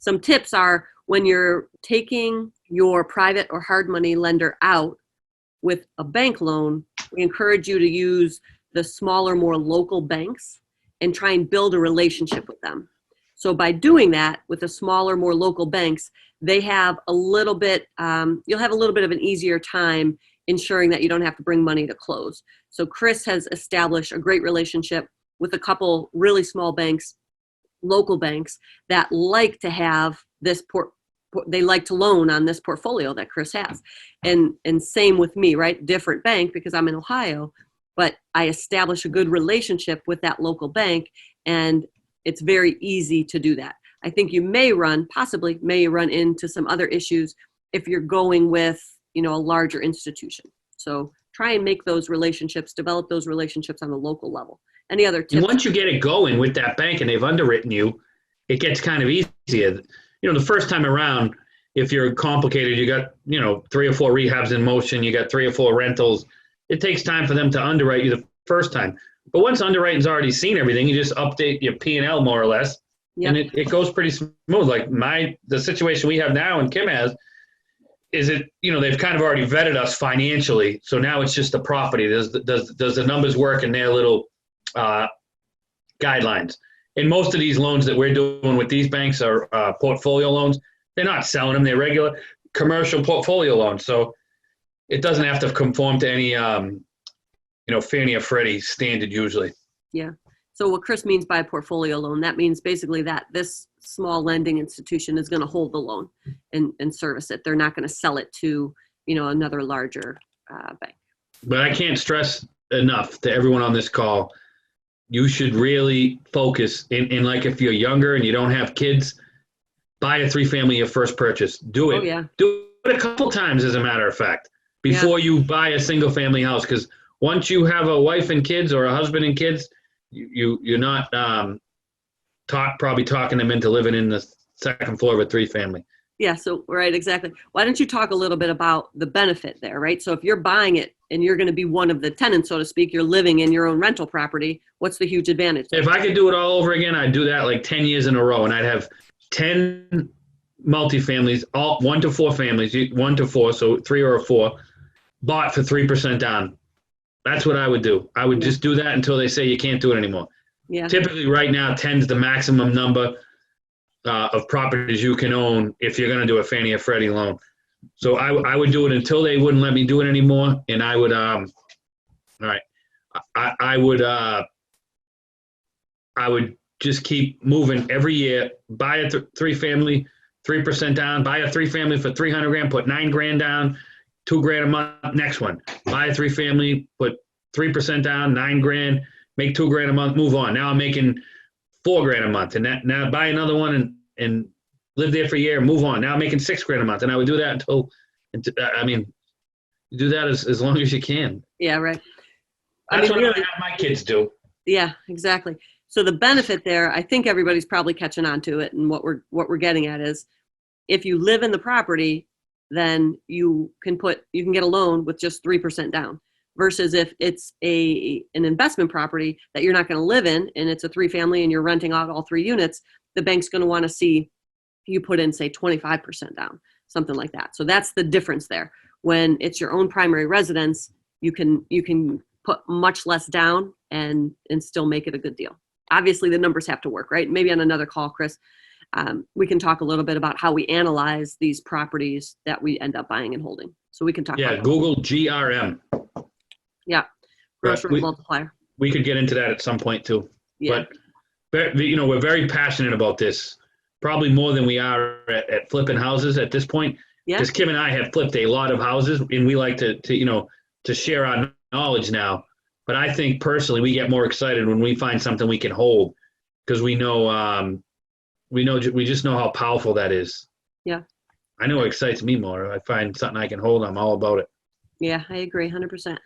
some tips are when you're taking your private or hard money lender out with a bank loan, we encourage you to use the smaller, more local banks and try and build a relationship with them. So by doing that with the smaller, more local banks, they have a little bit, you'll have a little bit of an easier time ensuring that you don't have to bring money to close. So Chris has established a great relationship with a couple really small banks, local banks, that like to have this they like to loan on this portfolio that Chris has. And same with me, right? Different bank because I'm in Ohio, but I establish a good relationship with that local bank, and it's very easy to do that. I think you possibly may run into some other issues if you're going with, a larger institution. So try and make those relationships, develop those relationships on the local level. Any other tips? And once you get it going with that bank and they've underwritten you, it gets kind of easier. The first time around, if you're complicated, you got, 3 or 4 rehabs in motion, you got 3 or 4 rentals. It takes time for them to underwrite you the first time. But once underwriting's already seen everything, you just update your P&L more or less, and it goes pretty smooth. Like the situation we have now and Kim has is they've kind of already vetted us financially. So now it's just the property. Does the numbers work in their little guidelines? And most of these loans that we're doing with these banks are portfolio loans. They're not selling them. They're regular commercial portfolio loans. So it doesn't have to conform to any, Fannie or Freddie standard usually. Yeah. So what Chris means by a portfolio loan, that means basically that this small lending institution is going to hold the loan and service it. They're not going to sell it to, another larger bank. But I can't stress enough to everyone on this call, you should really focus in like if you're younger and you don't have kids, buy a 3-family your first purchase. Do it. Oh, yeah. Do it a couple times, as a matter of fact, before you buy a single family house. Because once you have a wife and kids or a husband and kids, you're not probably talking them into living in the second floor of a 3-family. Yeah, so right, exactly. Why don't you talk a little bit about the benefit there, right? So if you're buying it and you're going to be one of the tenants, so to speak, you're living in your own rental property, what's the huge advantage there? If I could do it all over again, I'd do that like 10 years in a row, and I'd have 10 multifamilies, all 1 to 4 families, 1 to 4, so 3 or 4, bought for 3% down. That's what I would do. I would just do that until they say you can't do it anymore. Yeah. Typically right now, 10 is the maximum number of properties you can own if you're going to do a Fannie or Freddie loan. So I would do it until they wouldn't let me do it anymore. And I would, I would just keep moving every year, buy a 3-family, 3% down, buy a 3-family for $300,000, put $9,000 down, $2,000 a month, next one. Buy a 3-family, put 3% down, $9,000, make $2,000 a month, move on. Now I'm making $4,000 a month, and now buy another one and live there for a year, move on. Now I'm making $6,000 a month, and I would do that until you do that as long as you can. Yeah, right. That's what I have my kids do. Yeah, exactly. So the benefit there, I think everybody's probably catching on to it, and what we're getting at is, if you live in the property, then you can get a loan with just 3% down. Versus if it's an investment property that you're not going to live in, and it's a 3-family and you're renting out all 3 units, the bank's going to want to see you put in, say, 25% down, something like that. So that's the difference there. When it's your own primary residence, you can put much less down and still make it a good deal. Obviously, the numbers have to work, right? Maybe on another call, Chris, we can talk a little bit about how we analyze these properties that we end up buying and holding. So we can talk about that. Google GRM. Yeah, gross rent multiplier. We could get into that at some point too. Yeah. But we're very passionate about this, probably more than we are at flipping houses at this point. Yeah. Because Kim and I have flipped a lot of houses, and we like to share our knowledge now. But I think personally, we get more excited when we find something we can hold, because we just know how powerful that is. Yeah. I know it excites me more. I find something I can hold, I'm all about it. Yeah, I agree 100%.